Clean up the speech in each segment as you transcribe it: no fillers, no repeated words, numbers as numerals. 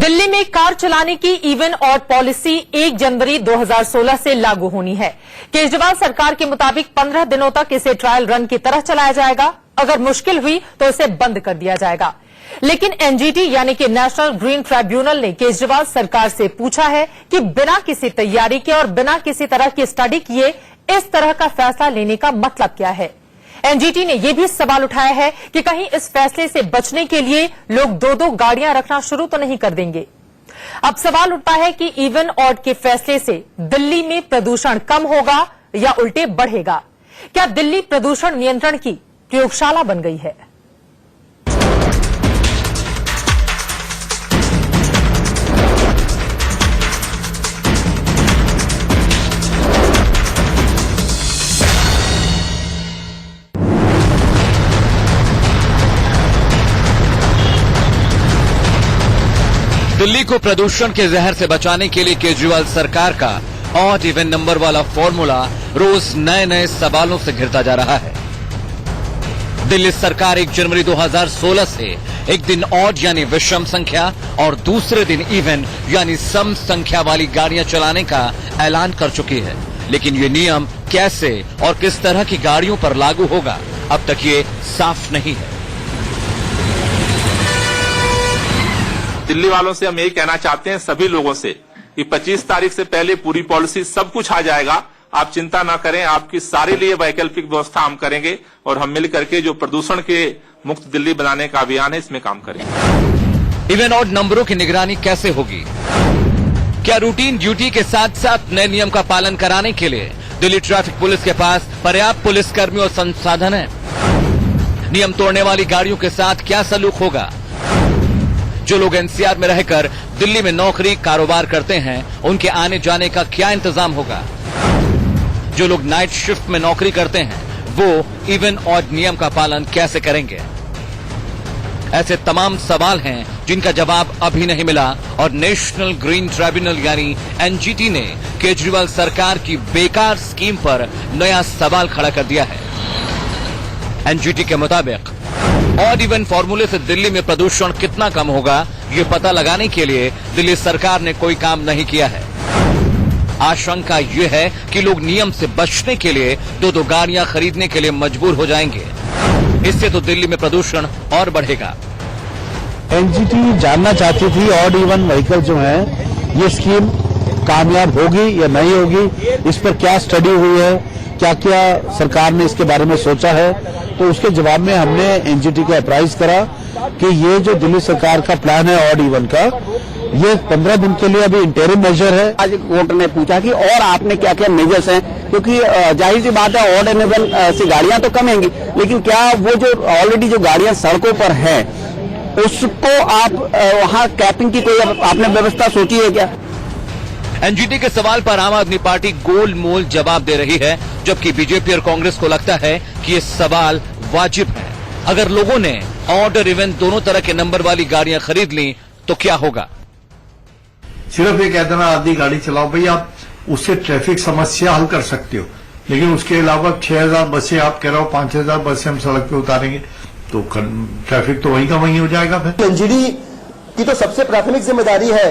दिल्ली में कार चलाने की इवन ऑड पॉलिसी 1 जनवरी 2016 से लागू होनी है। केजरीवाल सरकार के मुताबिक 15 दिनों तक इसे ट्रायल रन की तरह चलाया जाएगा। अगर मुश्किल हुई तो इसे बंद कर दिया जाएगा। लेकिन एनजीटी यानी कि नेशनल ग्रीन ट्राइब्यूनल ने केजरीवाल सरकार से पूछा है कि बिना किसी तैयारी के और बिना किसी तरह की स्टडी किए इस तरह का फैसला लेने का मतलब क्या है। एनजीटी ने यह भी सवाल उठाया है कि कहीं इस फैसले से बचने के लिए लोग दो गाड़ियां रखना शुरू तो नहीं कर देंगे। अब सवाल उठता है कि इवन ऑड के फैसले से दिल्ली में प्रदूषण कम होगा या उल्टे बढ़ेगा। क्या दिल्ली प्रदूषण नियंत्रण की प्रयोगशाला बन गई है? दिल्ली को प्रदूषण के जहर से बचाने के लिए केजरीवाल सरकार का ऑड इवन नंबर वाला फॉर्मूला रोज नए नए सवालों से घिरता जा रहा है। दिल्ली सरकार 1 जनवरी 2016 से एक दिन ऑड यानी विषम संख्या और दूसरे दिन इवन यानी सम संख्या वाली गाड़ियां चलाने का ऐलान कर चुकी है। लेकिन ये नियम कैसे और किस तरह की गाड़ियों पर लागू होगा, अब तक ये साफ नहीं है। दिल्ली वालों से हम यही कहना चाहते हैं, सभी लोगों से, कि 25 तारीख से पहले पूरी पॉलिसी सब कुछ आ जाएगा। आप चिंता ना करें, आपकी सारे लिए वैकल्पिक व्यवस्था हम करेंगे और हम मिल करके जो प्रदूषण के मुक्त दिल्ली बनाने का अभियान है इसमें काम करेंगे। इवन ऑड नंबरों की निगरानी कैसे होगी? क्या रूटीन ड्यूटी के साथ साथ नए नियम का पालन कराने के लिए दिल्ली ट्रैफिक पुलिस के पास पर्याप्त पुलिसकर्मी और संसाधन है? नियम तोड़ने वाली गाड़ियों के साथ क्या सलूक होगा? जो लोग एनसीआर में रहकर दिल्ली में नौकरी कारोबार करते हैं, उनके आने जाने का क्या इंतजाम होगा? जो लोग नाइट शिफ्ट में नौकरी करते हैं, वो इवन ऑड नियम का पालन कैसे करेंगे? ऐसे तमाम सवाल हैं जिनका जवाब अभी नहीं मिला और नेशनल ग्रीन ट्राइब्यूनल यानी एनजीटी ने केजरीवाल सरकार की बेकार स्कीम पर नया सवाल खड़ा कर दिया है। एनजीटी के मुताबिक ऑड इवन फॉर्मूले से दिल्ली में प्रदूषण कितना कम होगा, ये पता लगाने के लिए दिल्ली सरकार ने कोई काम नहीं किया है। आशंका ये है कि लोग नियम से बचने के लिए दो गाड़ियां खरीदने के लिए मजबूर हो जाएंगे। इससे तो दिल्ली में प्रदूषण और बढ़ेगा। एनजीटी जानना चाहती थी ऑड इवन व्हीकल जो है ये स्कीम कामयाब होगी या नहीं होगी, इस पर क्या स्टडी हुई है, क्या क्या सरकार ने इसके बारे में सोचा है। तो उसके जवाब में हमने एनजीटी को अप्राइज करा कि ये जो दिल्ली सरकार का प्लान है ऑड इवन का, ये 15 दिन के लिए अभी इंटरिम मेजर है। आज कोर्ट ने पूछा कि और आपने क्या क्या मेजर्स हैं, क्योंकि जाहिर सी बात है ऑड एंड इवन से गाड़ियां तो कमेंगी, लेकिन क्या वो जो ऑलरेडी जो गाड़ियां सड़कों पर है उसको आप वहां कैपिंग की कोई आपने व्यवस्था सोची है क्या? एनजीटी के सवाल पर आम आदमी पार्टी गोलमोल जवाब दे रही है, जबकि बीजेपी और कांग्रेस को लगता है कि ये सवाल वाजिब है। अगर लोगों ने ऑड और इवन दोनों तरह के नंबर वाली गाड़ियां खरीद ली तो क्या होगा? सिर्फ ये कह देना आधी गाड़ी चलाओ भाई, आप उससे ट्रैफिक समस्या हल कर सकते हो, लेकिन उसके अलावा 6000 बसें आप कह रहे हो 5000 बसें हम सड़क पे उतारेंगे तो ट्रैफिक तो वहीं का वहीं हो जाएगा। फिर एनजीटी की तो सबसे प्राथमिक जिम्मेदारी है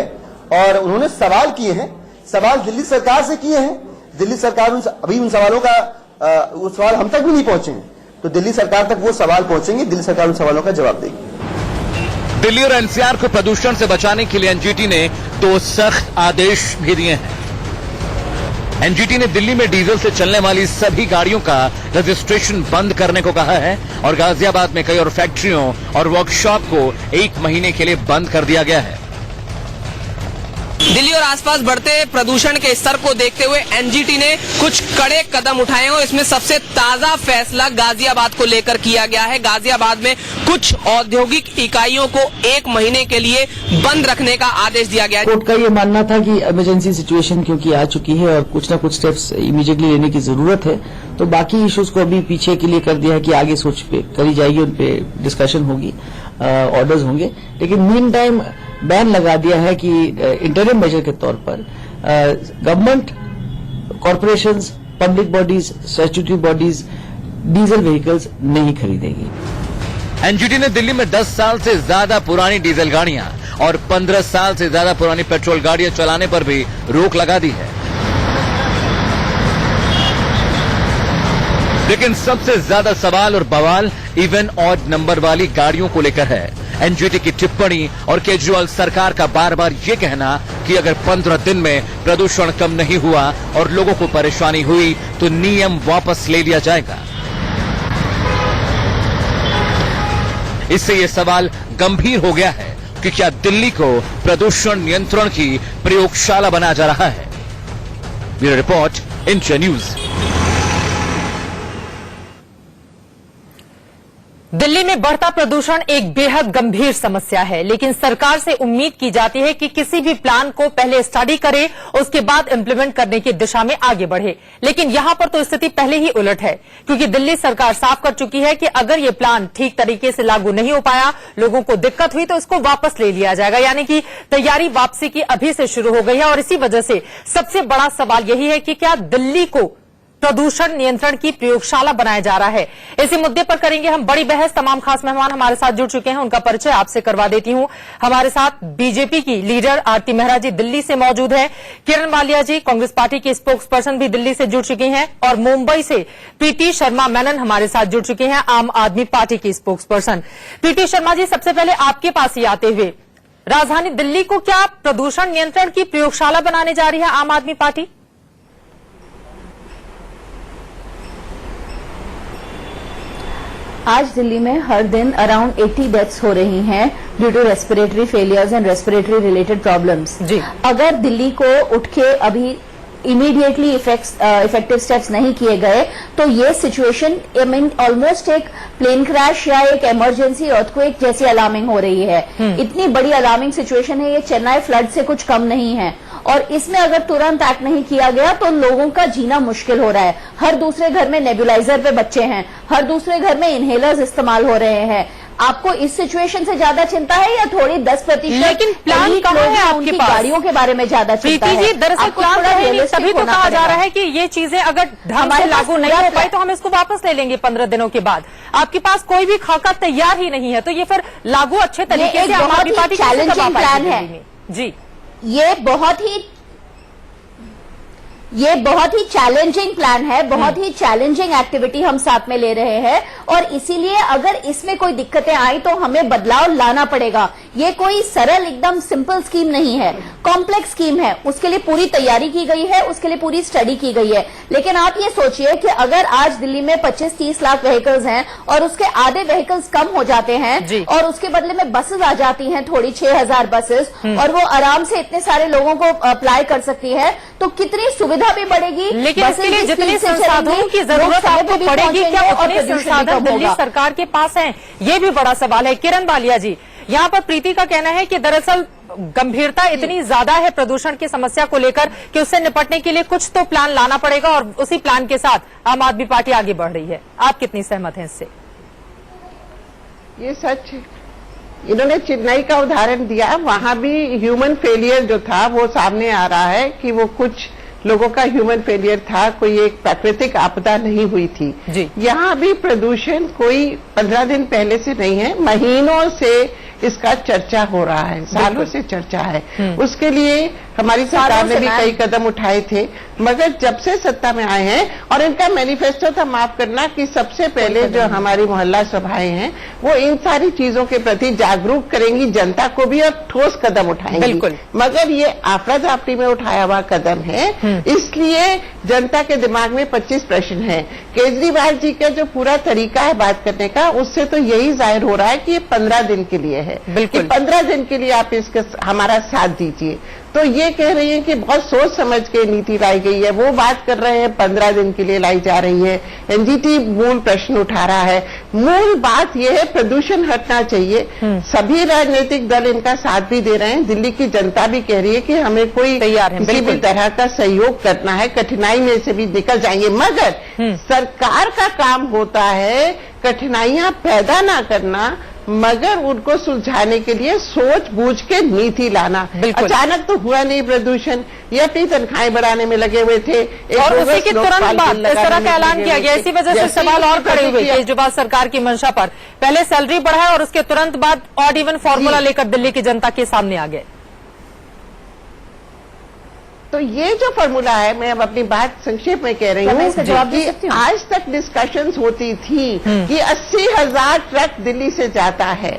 और उन्होंने सवाल किए हैं, सवाल दिल्ली सरकार से किए हैं। दिल्ली सरकार अभी उन सवालों का वो सवाल हम तक भी नहीं पहुंचे हैं, तो दिल्ली सरकार तक वो सवाल पहुंचेंगे, दिल्ली सरकार उन सवालों का जवाब देगी। दिल्ली और एनसीआर को प्रदूषण से बचाने के लिए एनजीटी ने 2 सख्त आदेश भी दिए हैं। एनजीटी ने दिल्ली में डीजल से चलने वाली सभी गाड़ियों का रजिस्ट्रेशन बंद करने को कहा है और गाजियाबाद में कई और फैक्ट्रियों और वर्कशॉप को 1 महीने के लिए बंद कर दिया गया है। दिल्ली और आसपास बढ़ते प्रदूषण के स्तर को देखते हुए एनजीटी ने कुछ कड़े कदम उठाए हैं और इसमें सबसे ताजा फैसला गाजियाबाद को लेकर किया गया है। गाजियाबाद में कुछ औद्योगिक इकाइयों को 1 महीने के लिए बंद रखने का आदेश दिया गया है। कोर्ट का ये मानना था कि इमरजेंसी सिचुएशन क्योंकि आ चुकी है और कुछ न कुछ स्टेप्स इमीडिएटली लेने की जरूरत है, तो बाकी इश्यूज को अभी पीछे के लिए कर दिया है कि आगे सोच पे करी जाएगी, उन पे डिस्कशन होगी, ऑर्डर्स होंगे। लेकिन मीन टाइम बैन लगा दिया है कि इंटरिम मेजर के तौर पर government, corporations, public bodies, statutory bodies diesel vehicles नहीं खरीदेगी। एनजीटी ने दिल्ली में 10 साल से ज्यादा पुरानी डीजल गाड़ियां और 15 साल से ज्यादा पुरानी पेट्रोल गाड़ियां चलाने पर भी रोक लगा दी है। लेकिन सबसे ज्यादा सवाल और बवाल इवन ऑड नंबर वाली गाड़ियों को लेकर है। एनजीटी की टिप्पणी और केजरीवाल सरकार का बार बार ये कहना कि अगर 15 दिन में प्रदूषण कम नहीं हुआ और लोगों को परेशानी हुई तो नियम वापस ले लिया जाएगा। इससे यह सवाल गंभीर हो गया है कि क्या दिल्ली को प्रदूषण नियंत्रण की प्रयोगशाला बनाया जा रहा है। Bureau report, India news. Delhi में बढ़ता प्रदूषण एक बेहद गंभीर समस्या है, लेकिन सरकार से उम्मीद की जाती है कि किसी भी प्लान को पहले स्टडी करे, उसके बाद इंप्लीमेंट करने की दिशा में आगे बढ़े। लेकिन यहां पर तो स्थिति पहले ही उलट है, क्योंकि दिल्ली सरकार साफ कर चुकी है कि अगर ये प्लान ठीक तरीके से लागू नहीं हो पाया, लोगों को दिक्कत हुई तो इसको वापस ले लिया जाएगा। यानी कि तैयारी वापसी की अभी से शुरू हो गई है। और इसी वजह से सबसे बड़ा सवाल यही है कि क्या दिल्ली को प्रदूषण नियंत्रण की प्रयोगशाला बनाया जा रहा है। इसी मुद्दे पर करेंगे हम बड़ी बहस। तमाम खास मेहमान हमारे साथ जुड़ चुके हैं, उनका परिचय आपसे करवा देती हूं। हमारे साथ बीजेपी की लीडर आरती मेहरा जी दिल्ली से मौजूद है। किरण मालिया जी कांग्रेस पार्टी की स्पोक्स पर्सन भी दिल्ली से जुड़ चुकी हैं। और मुंबई से प्रीति शर्मा मेनन हमारे साथ जुड़ चुके हैं, आम आदमी पार्टी की स्पोक्स पर्सन। प्रीति शर्मा जी, सबसे पहले आपके पास ही आते हुए, राजधानी दिल्ली को क्या प्रदूषण नियंत्रण की प्रयोगशाला बनाने जा रही है आम आदमी पार्टी? आज दिल्ली में हर दिन अराउंड 80 डेथ्स हो रही हैं due to respiratory failures and respiratory related problems. अगर दिल्ली को उठ के अभी इमीडिएटली इफेक्टिव स्टेप्स नहीं किए गए तो ये सिचुएशन ऑलमोस्ट एक प्लेन क्रैश या एक इमरजेंसी अर्थक्वेक जैसी अलार्मिंग हो रही है। इतनी बड़ी अलार्मिंग सिचुएशन है, ये चेन्नई फ्लड से कुछ कम नहीं है। और इसमें अगर तुरंत एक्ट नहीं किया गया तो लोगों का जीना मुश्किल हो रहा है। हर दूसरे घर में नेबुलाइजर पे बच्चे हैं, हर दूसरे घर में इनहेलर्स इस्तेमाल हो रहे हैं। आपको इस सिचुएशन से ज्यादा चिंता है या थोड़ी 10%? लेकिन प्लान कहाँ है आपके पास? गाड़ियों के बारे में ज्यादा चिंता है। जी, दरअसल प्लान नहीं, तभी तो कहा जा रहा है कि ये चीजें अगर ढंग से लागू नहीं हो पाई तो हम इसको वापस ले लेंगे 15 दिनों के बाद। आपके पास कोई भी खाका तैयार ही नहीं है, तो ये फिर लागू अच्छे तरीके से आम आदमी पार्टी चैलेंजिंग प्लान है जी। ये बहुत ही चैलेंजिंग प्लान है, बहुत ही चैलेंजिंग एक्टिविटी हम साथ में ले रहे हैं। और इसीलिए अगर इसमें कोई दिक्कतें आई तो हमें बदलाव लाना पड़ेगा। ये कोई सरल एकदम सिंपल स्कीम नहीं है, कॉम्प्लेक्स स्कीम है। उसके लिए पूरी तैयारी की गई है, उसके लिए पूरी स्टडी की गई है। लेकिन आप ये सोचिए कि अगर आज दिल्ली में 25-30 लाख व्हीकल्स हैं और उसके आधे व्हीकल्स कम हो जाते हैं और उसके बदले में बसेस आ जाती हैं, थोड़ी 6000 बसेस, और वो आराम से इतने सारे लोगों को अप्लाई कर सकती है, तो कितनी सुविधा भी बढ़ेगी। लेकिन इसके लिए जितने संसाधनों की जरूरत आपको पड़ेगी, क्या उतने संसाधन दिल्ली सरकार के पास हैं? ये भी बड़ा सवाल है। किरण मालिया जी, यहाँ पर प्रीति का कहना है कि दरअसल गंभीरता इतनी ज्यादा है प्रदूषण की समस्या को लेकर कि उससे निपटने के लिए कुछ तो प्लान लाना पड़ेगा और उसी प्लान के साथ आम आदमी पार्टी आगे बढ़ रही है। आप कितनी सहमत हैं इससे? ये सच है। इन्होंने चेन्नई का उदाहरण दिया, वहां भी ह्यूमन फेलियर जो था वो सामने आ रहा है कि वो कुछ लोगों का ह्यूमन फेलियर था, कोई एक प्राकृतिक आपदा नहीं हुई थी। यहाँ भी प्रदूषण कोई 15 दिन पहले से नहीं है, महीनों से इसका चर्चा हो रहा है, सालों से चर्चा है। उसके लिए हमारी सरकार ने भी कई कदम उठाए थे, मगर जब से सत्ता में आए हैं, और इनका मैनिफेस्टो था, माफ करना, कि सबसे पहले जो हमारी मोहल्ला सभाएं हैं वो इन सारी चीजों के प्रति जागरूक करेंगी जनता को भी और ठोस कदम उठाएंगी। मगर ये आपदा जाप्ती में उठाया हुआ कदम है, इसलिए जनता के दिमाग में 25 प्रश्न है। केजरीवाल जी का जो पूरा तरीका है बात करने का, उससे तो यही जाहिर हो रहा है कि ये 15 दिन के लिए है। 15 दिन के लिए आप इसका हमारा साथ दीजिए। तो ये कह रही है कि बहुत सोच समझ के नीति लाई गई है, वो बात कर रहे हैं 15 दिन के लिए लाई जा रही है। एनजीटी मूल प्रश्न उठा रहा है। मूल बात यह है प्रदूषण हटना चाहिए। सभी राजनीतिक दल इनका साथ भी दे रहे हैं, दिल्ली की जनता भी कह रही है कि हमें कोई किसी भी तरह का सहयोग करना है, कठिनाई में से भी निकल जाएंगे। मगर सरकार का काम होता है कठिनाइयां पैदा ना करना, मगर उनको सुलझाने के लिए सोच बूझ के नीति लाना। अचानक तो हुआ नहीं प्रदूषण, ये अपनी तनख्वाहें बढ़ाने में लगे हुए थे और उसी के तुरंत बाद इस तरह का ऐलान किया गया। इसी वजह से सवाल और खड़े हुए केजरीवाल सरकार की मंशा पर। पहले सैलरी बढ़ाए और उसके तुरंत बाद ऑड इवन फॉर्मूला लेकर दिल्ली की जनता के सामने आ गए। तो ये जो फॉर्मूला है, मैं अब अपनी बात संक्षेप में कह रही हूँ कि आज तक डिस्कशंस होती थी कि 80,000 ट्रक दिल्ली से जाता है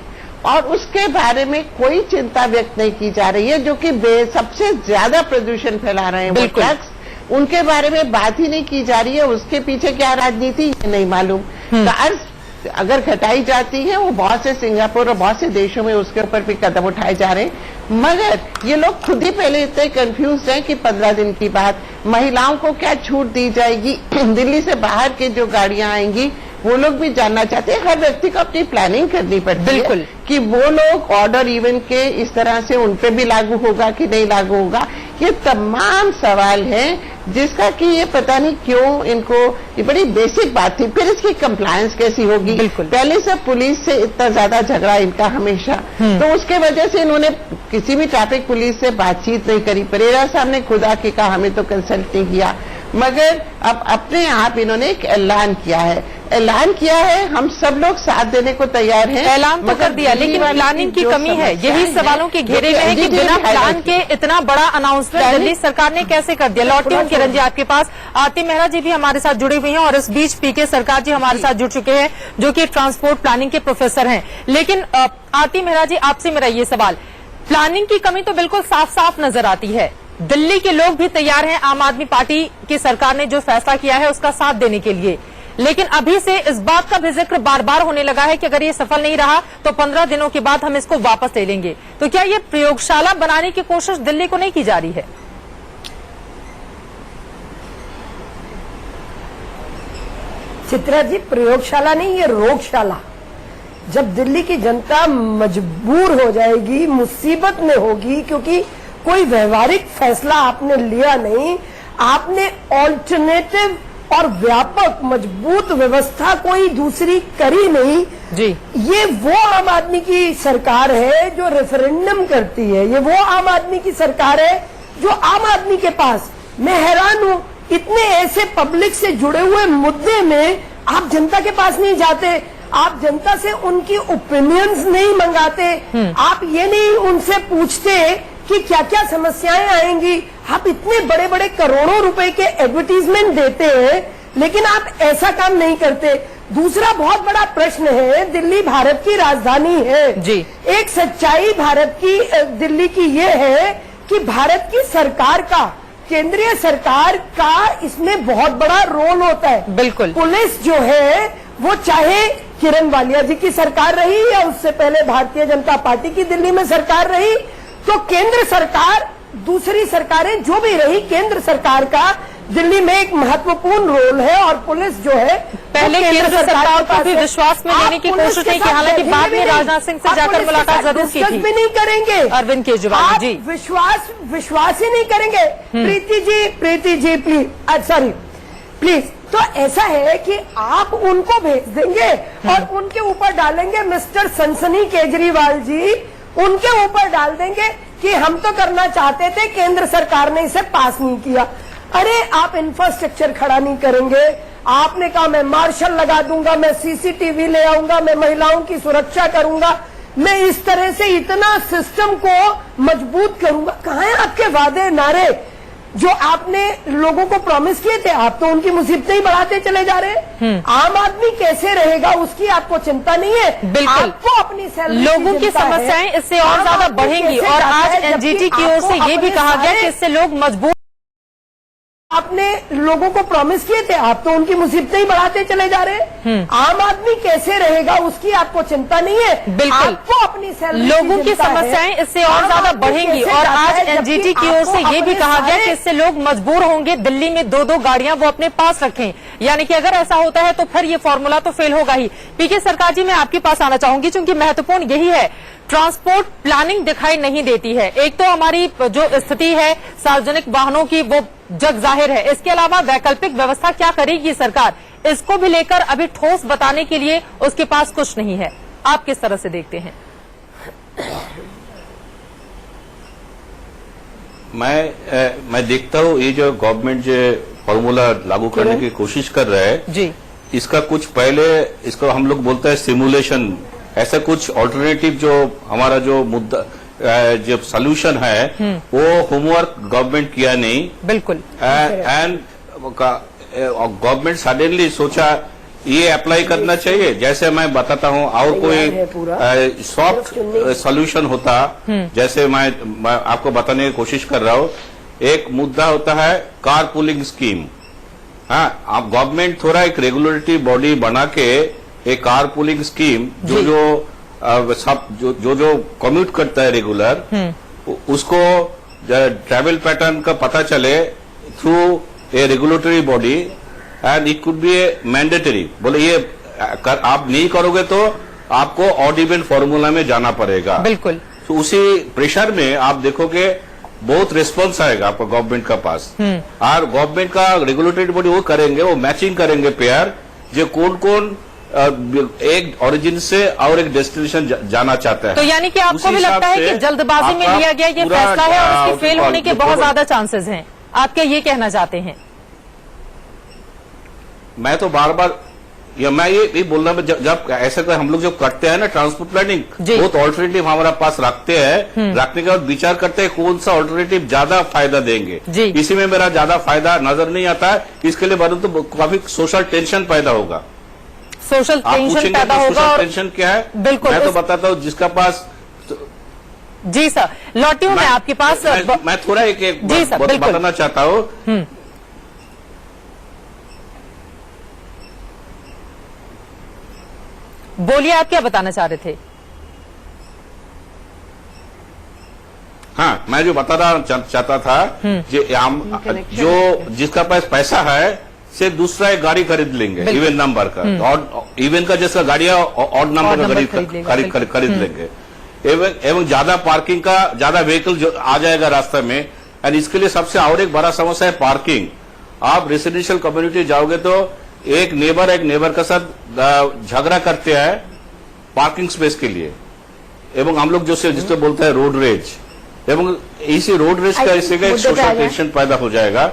और उसके बारे में कोई चिंता व्यक्त नहीं की जा रही है, जो कि सबसे ज्यादा प्रदूषण फैला रहे हैं वो ट्रक्स, उनके बारे में बात ही नहीं की जा रही है। उसके पीछे क्या राजनीति है नहीं मालूम। कार्स अगर घटाई जाती है, वो बहुत से सिंगापुर और बहुत से देशों में उसके ऊपर भी कदम उठाए जा रहे हैं, मगर ये लोग खुद ही पहले इतने कंफ्यूज हैं कि 15 दिन की बात महिलाओं को क्या छूट दी जाएगी, दिल्ली से बाहर के जो गाड़ियां आएंगी वो लोग भी जानना चाहते हैं। हर व्यक्ति को अपनी प्लानिंग करनी पड़ती है कि वो लोग ऑर्डर इवन के इस तरह से उन पे भी लागू होगा कि नहीं लागू होगा। ये तमाम सवाल हैं जिसका कि ये पता नहीं क्यों इनको, ये बड़ी बेसिक बात थी। फिर इसकी कंप्लायंस कैसी होगी? पहले से पुलिस से इतना ज्यादा झगड़ा इनका हमेशा, तो उसके वजह से इन्होंने किसी भी ट्रैफिक पुलिस से बातचीत नहीं करी। परेरा साहब ने खुद आके कहा हमें तो कंसल्ट नहीं किया, मगर अब अपने आप इन्होंने एक ऐलान किया है, हम सब लोग साथ देने को तैयार हैं। ऐलान तो कर दिया, लेकिन प्लानिंग की कमी है। यही सवालों के घेरे में है कि बिना प्लान के इतना बड़ा अनाउंसमेंट दिल्ली सरकार ने कैसे कर दिया। लौटती हूं किरण जी आपके पास। आरती मेहरा जी भी हमारे साथ जुड़े हुए हैं और इस बीच पीके सरकार जी हमारे साथ जुड़ चुके हैं, जो कि ट्रांसपोर्ट प्लानिंग के प्रोफेसर हैं। लेकिन आरती मेहरा जी, आपसे मेरा ये सवाल, प्लानिंग की कमी तो बिल्कुल साफ साफ नजर आती है। दिल्ली के लोग भी तैयार हैं आम आदमी पार्टी की सरकार ने जो फैसला किया है उसका साथ देने के लिए, लेकिन अभी से इस बात का भी जिक्र बार बार होने लगा है कि अगर ये सफल नहीं रहा तो 15 दिनों के बाद हम इसको वापस ले लेंगे। तो क्या ये प्रयोगशाला बनाने की कोशिश दिल्ली को नहीं की जा रही है? चित्रा जी, प्रयोगशाला नहीं, ये रोगशाला। जब दिल्ली की जनता मजबूर हो जाएगी, मुसीबत में होगी, क्योंकि कोई व्यवहारिक फैसला आपने लिया नहीं, आपने ऑल्टरनेटिव और व्यापक मजबूत व्यवस्था कोई दूसरी करी नहीं जी। ये वो आम आदमी की सरकार है जो रेफरेंडम करती है, ये वो आम आदमी की सरकार है जो आम आदमी के पास, मैं हैरान हूं, इतने ऐसे पब्लिक से जुड़े हुए मुद्दे में आप जनता के पास नहीं जाते, आप जनता से उनकी ओपिनियंस नहीं मंगाते, आप ये नहीं उनसे पूछते कि क्या क्या समस्याएं आएंगी। आप इतने बड़े बड़े करोड़ों रुपए के एडवर्टीजमेंट देते हैं, लेकिन आप ऐसा काम नहीं करते। दूसरा बहुत बड़ा प्रश्न है, दिल्ली भारत की राजधानी है जी। एक सच्चाई भारत की, दिल्ली की ये है कि भारत की सरकार का, केंद्रीय सरकार का इसमें बहुत बड़ा रोल होता है। बिल्कुल। पुलिस जो है वो चाहे किरण वालिया जी की सरकार रही या उससे पहले भारतीय जनता पार्टी की दिल्ली में सरकार रही, तो केंद्र सरकार, दूसरी सरकारें जो भी रही, केंद्र सरकार का दिल्ली में एक महत्वपूर्ण रोल है। और पुलिस जो है पहले केंद्र सरकार को भी विश्वास में लेने की कोशिश नहीं की, हालांकि बाद में राजनाथ सिंह से जाकर मुलाकात जरूर की थी। भी नहीं करेंगे अरविंद केजरीवाल जी, विश्वास ही नहीं करेंगे। Preeti ji please, sorry please. तो ऐसा है कि आप उनको भेज देंगे और उनके ऊपर डालेंगे मिस्टर सनसनी केजरीवाल जी, उनके ऊपर डाल देंगे कि हम तो करना चाहते थे, केंद्र सरकार ने इसे पास नहीं किया। अरे आप इंफ्रास्ट्रक्चर खड़ा नहीं करेंगे, आपने कहा मैं मार्शल लगा दूंगा, मैं सीसीटीवी ले आऊंगा, मैं महिलाओं की सुरक्षा करूंगा, मैं इस तरह से इतना सिस्टम को मजबूत करूंगा। कहाँ हैं आपके वादे नारे जो आपने लोगों को प्रॉमिस किए थे? आप तो उनकी मुसीबतें ही बढ़ाते चले जा रहे हैं। आम आदमी कैसे रहेगा उसकी आपको चिंता नहीं है। बिल्कुल। आपको अपनी सैलरी लोगों की समस्याएं इससे और ज्यादा बढ़ेंगी और आज एनजीटी की ओर से ये भी कहा गया कि इससे लोग मजबूर, आपने लोगों को प्रॉमिस किए थे, आप तो उनकी मुसीबतें ही बढ़ाते चले जा रहे हैं। आम आदमी कैसे रहेगा उसकी आपको चिंता नहीं है। बिल्कुल। आपको अपनी सैलरी, लोगों की समस्याएं इससे और ज्यादा बढ़ेंगी और आज एनजीटी की ओर से ये भी कहा गया कि इससे लोग मजबूर होंगे दिल्ली में 2-2 गाड़ियां वो अपने पास रखें। यानी कि अगर ऐसा होता है तो फिर ये फॉर्मूला तो फेल होगा ही। पीके सरकार जी, मैं आपके पास आना चाहूंगी, क्योंकि महत्वपूर्ण यही है, ट्रांसपोर्ट प्लानिंग दिखाई नहीं देती है। एक तो हमारी जो स्थिति है सार्वजनिक वाहनों की वो जग जाहिर है, इसके अलावा वैकल्पिक व्यवस्था क्या करेगी सरकार, इसको भी लेकर अभी ठोस बताने के लिए उसके पास कुछ नहीं है। आप किस तरह से देखते हैं? मैं देखता हूँ ये जो गवर्नमेंट जो फॉर्मूला लागू करने की कोशिश कर रहा है जी, इसका कुछ पहले इसको हम लोग बोलते हैं सिमुलेशन, ऐसा कुछ ऑल्टरनेटिव जो हमारा जो मुद्दा जो सोल्यूशन है वो होमवर्क गवर्नमेंट किया नहीं। बिल्कुल। एंड गवर्नमेंट सडनली सोचा ये अप्लाई करना चाहिए। जैसे मैं बताता हूँ और कोई सॉफ्ट सोल्यूशन होता, जैसे मैं आपको बताने की कोशिश कर रहा हूँ। एक मुद्दा होता है कार पूलिंग स्कीम। हाँ, आप गवर्नमेंट थोड़ा एक रेगुलेटरी बॉडी बना के एक कार पूलिंग स्कीम जो कम्यूट करता है रेगुलर, उसको ट्रैवल पैटर्न का पता चले through a regulatory body and it could be A mandatory. बोले ये आप नहीं करोगे तो आपको ऑड इवन फॉर्मूला में जाना पड़ेगा। बिल्कुल। तो उसी प्रेशर में आप देखोगे बहुत रिस्पॉन्स आएगा आपको गवर्नमेंट का पास। और गवर्नमेंट का रेगुलेटरी बॉडी वो करेंगे, वो मैचिंग करेंगे पेयर जो कौन कौन एक ओरिजिन से और एक डेस्टिनेशन जाना चाहता है। तो यानी कि आपको भी लगता है कि जल्दबाजी में लिया गया ये फैसला है और इसके फेल होने के बहुत ज्यादा चांसेस हैं, आप क्या ये कहना चाहते हैं? मैं तो बार बार मैं ये बोल रहा हूँ, जब ऐसा हम लोग जब करते हैं ना ट्रांसपोर्ट प्लानिंग, बहुत ऑल्टरनेटिव हमारा पास रखते हैं, रखने के बाद विचार करते हैं कौन सा ऑल्टरनेटिव ज्यादा फायदा देंगे। इसी में मेरा ज्यादा फायदा नजर नहीं आता है, इसके लिए बदल तो काफी सोशल टेंशन पैदा होगा। सोशल टेंशन पैदा होगा। सोशल टेंशन क्या है? बिल्कुल, मैं तो बताता हूँ जिसका पास। जी सर, लौटी हूँ मैं आपके पास। मैं थोड़ा एक बताना चाहता हूँ। बोलिए, आप क्या बताना चाह रहे थे? हाँ, मैं जो बताना चाहता था जो जिसका पास पैसा है से दूसरा एक गाड़ी खरीद लेंगे इवन नंबर का, और इवन का जैसा गाड़ियां ऑड नंबर का खरीद लेंगे। एवं ज्यादा पार्किंग का ज्यादा व्हीकल जो आ जाएगा रास्ते में। एंड इसके लिए सबसे और एक बड़ा समस्या है पार्किंग। आप रेसिडेंशियल कम्युनिटी जाओगे तो एक नेबर के साथ झगड़ा करते हैं पार्किंग स्पेस के लिए, एवं हम लोग जिसको बोलते हैं रोड रेज, एवं इसी रोड रेज का इससे एक सोशल टेंशन पैदा हो जाएगा।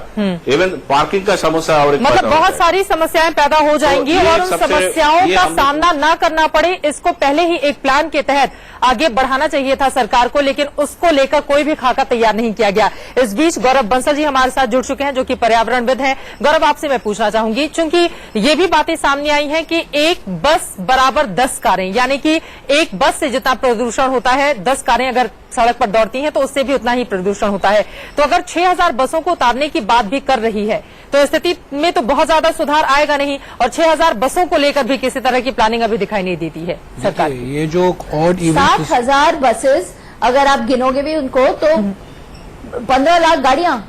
इवन पार्किंग का समस्या और एक मतलब बहुत सारी समस्याएं पैदा हो जाएंगी और उन समस्याओं का सामना न करना पड़े, इसको पहले ही एक प्लान के तहत आगे बढ़ाना चाहिए था सरकार को, लेकिन उसको लेकर कोई भी खाका तैयार नहीं किया गया। इस बीच गौरव बंसल जी हमारे साथ जुड़ चुके हैं, जो कि पर्यावरणविद हैं। गौरव, आपसे मैं पूछना चाहूंगी, चूंकि ये भी बातें सामने आई हैं कि एक बस बराबर 10 कारें, यानी कि एक बस से जितना प्रदूषण होता है 10 कारें अगर सड़क पर दौड़ती हैं तो उससे भी उतना ही प्रदूषण होता है। तो अगर 6000 बसों को उतारने की बात भी कर रही है तो स्थिति में तो बहुत ज्यादा सुधार आएगा नहीं, और 6000 बसों को लेकर भी किसी तरह की प्लानिंग अभी दिखाई नहीं देती है सरकार। ये जो ऑड 7,000 बसेस अगर आप गिनोगे भी उनको तो 15 लाख गाड़ियां।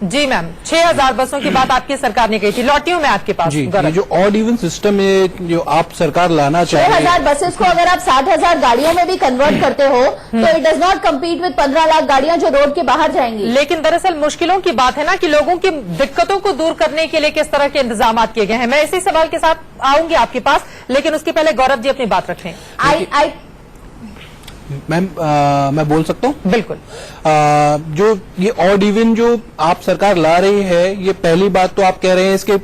जी मैम, 6000 बसों की बात आपकी सरकार ने कही थी। लौटी हूं मैं आपके पास। जी, ये जो ऑड इवन सिस्टम है जो आप सरकार लाना चाहिए, 6000 बसेस को अगर आप 60,000 गाड़ियों में भी कन्वर्ट करते हो तो it does not compete with 15 lakh गाड़ियां जो रोड के बाहर जाएंगी। लेकिन दरअसल मुश्किलों की बात है ना कि लोगों की दिक्कतों को दूर करने के लिए किस तरह के इंतजाम किए गए हैं। मैं इसी सवाल के साथ आऊंगी आपके पास, लेकिन उसके पहले गौरव जी अपनी बात रखें। मैम मैं बोल सकता हूँ? बिल्कुल। जो ये ऑड इवन जो आप सरकार ला रही है, ये पहली बात तो आप कह रहे हैं इसके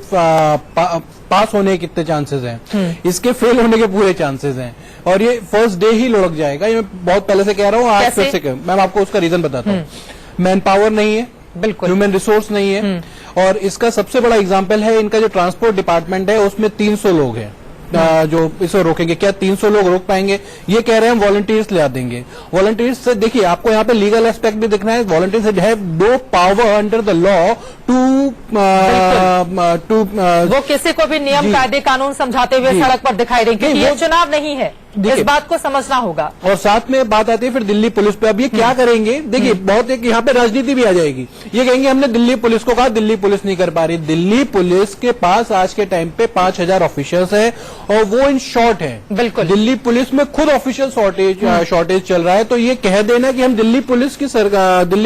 पास होने के कितने चांसेस हैं, इसके फेल होने के पूरे चांसेस हैं, और ये फर्स्ट डे ही लुढ़क जाएगा। ये मैं बहुत पहले से कह रहा हूँ, आज फिर से कह, मैम आपको उसका रीजन बताता हूँ। मैन पावर नहीं है, बिल्कुल, ह्यूमन रिसोर्स नहीं है, और इसका सबसे बड़ा एग्जाम्पल है इनका जो ट्रांसपोर्ट डिपार्टमेंट है, उसमें 300 लोग हैं जो इसे रोकेंगे। क्या 300 लोग रोक पाएंगे? ये कह रहे हैं हम वॉलंटियर्स ले आ देंगे। वॉलंटियर्स से देखिए, आपको यहाँ पे लीगल एस्पेक्ट भी दिखना है। Volunteers have no power under the law to वो किसी को भी नियम कायदे कानून समझाते हुए सड़क पर दिखाई देंगे, क्योंकि ये चुनाव नहीं है, इस बात को समझना होगा। और साथ में बात आती है फिर दिल्ली पुलिस पे। अब ये क्या करेंगे? देखिए, बहुत एक यहाँ पे राजनीति भी आ जाएगी। ये कहेंगे हमने दिल्ली पुलिस को कहा, दिल्ली पुलिस नहीं कर पा रही। दिल्ली पुलिस के पास आज के टाइम पे 5000 ऑफिसर्स है और वो इन शॉर्ट है। बिल्कुल, दिल्ली पुलिस में खुद ऑफिशियल शॉर्टेज चल रहा है। तो ये कह देना कि हम दिल्ली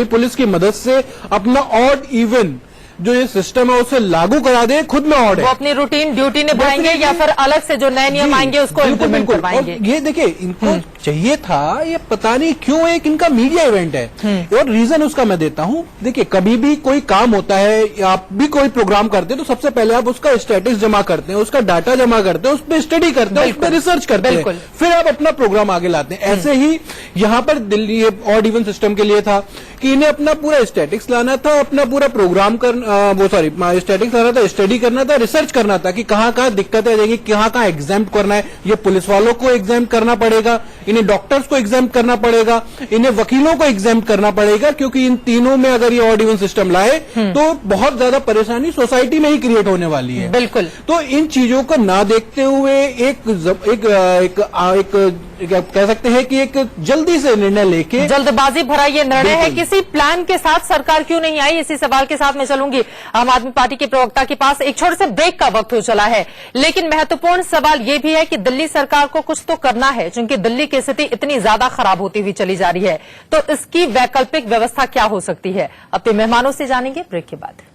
पुलिस की मदद से अपना ऑड इवन जो ये सिस्टम है उसे लागू करा दे, खुद में ऑड है। वो अपनी रूटीन ड्यूटी निभाएंगे या फिर अलग से जो नए नियम आएंगे उसको इम्प्लीमेंट करवाएंगे। ये देखिए, इनको चाहिए था, ये पता नहीं क्यों एक इनका मीडिया इवेंट है। और रीजन उसका मैं देता हूं। देखिए, कभी भी कोई काम होता है या आप भी कोई प्रोग्राम करते हैं तो सबसे पहले आप उसका स्टैटिक्स जमा करते हैं, उसका डाटा जमा करते हैं, उस पर स्टडी करते हैं, उस पर रिसर्च करते हैं, फिर आप अपना प्रोग्राम आगे लाते हैं। ऐसे ही यहां पर दिल्ली ऑड इवन सिस्टम के लिए था कि इन्हें अपना पूरा स्टैटिक्स लाना था, अपना पूरा प्रोग्राम स्टैटिक्स लाना था, स्टडी करना था, रिसर्च करना था कि कहां कहां दिक्कतें रहेंगी, कहां कहां एग्जाम्प्ट करना है। ये पुलिस वालों को एग्जाम्प्ट करना पड़ेगा, इन्हें डॉक्टर्स को एग्जाम्प्ट करना पड़ेगा, इन्हें वकीलों को एग्जाम्प्ट करना पड़ेगा, क्योंकि इन तीनों में अगर ये ऑड इवन सिस्टम लाए तो बहुत ज्यादा परेशानी सोसाइटी में ही क्रिएट होने वाली है। बिल्कुल। तो इन चीजों को ना देखते हुए एक कह सकते हैं कि एक जल्दी से निर्णय लेके, जल्दबाजी भरा ये निर्णय है। किसी प्लान के साथ सरकार क्यों नहीं आई, इसी सवाल के साथ मैं चलूंगी आम आदमी पार्टी के प्रवक्ता के पास। एक छोटे से ब्रेक का वक्त हो चला है, लेकिन महत्वपूर्ण सवाल ये भी है कि दिल्ली सरकार को कुछ तो करना है, क्योंकि दिल्ली की स्थिति इतनी ज्यादा खराब होती हुई चली जा रही है। तो इसकी वैकल्पिक व्यवस्था क्या हो सकती है, अपने मेहमानों से जानेंगे ब्रेक के बाद।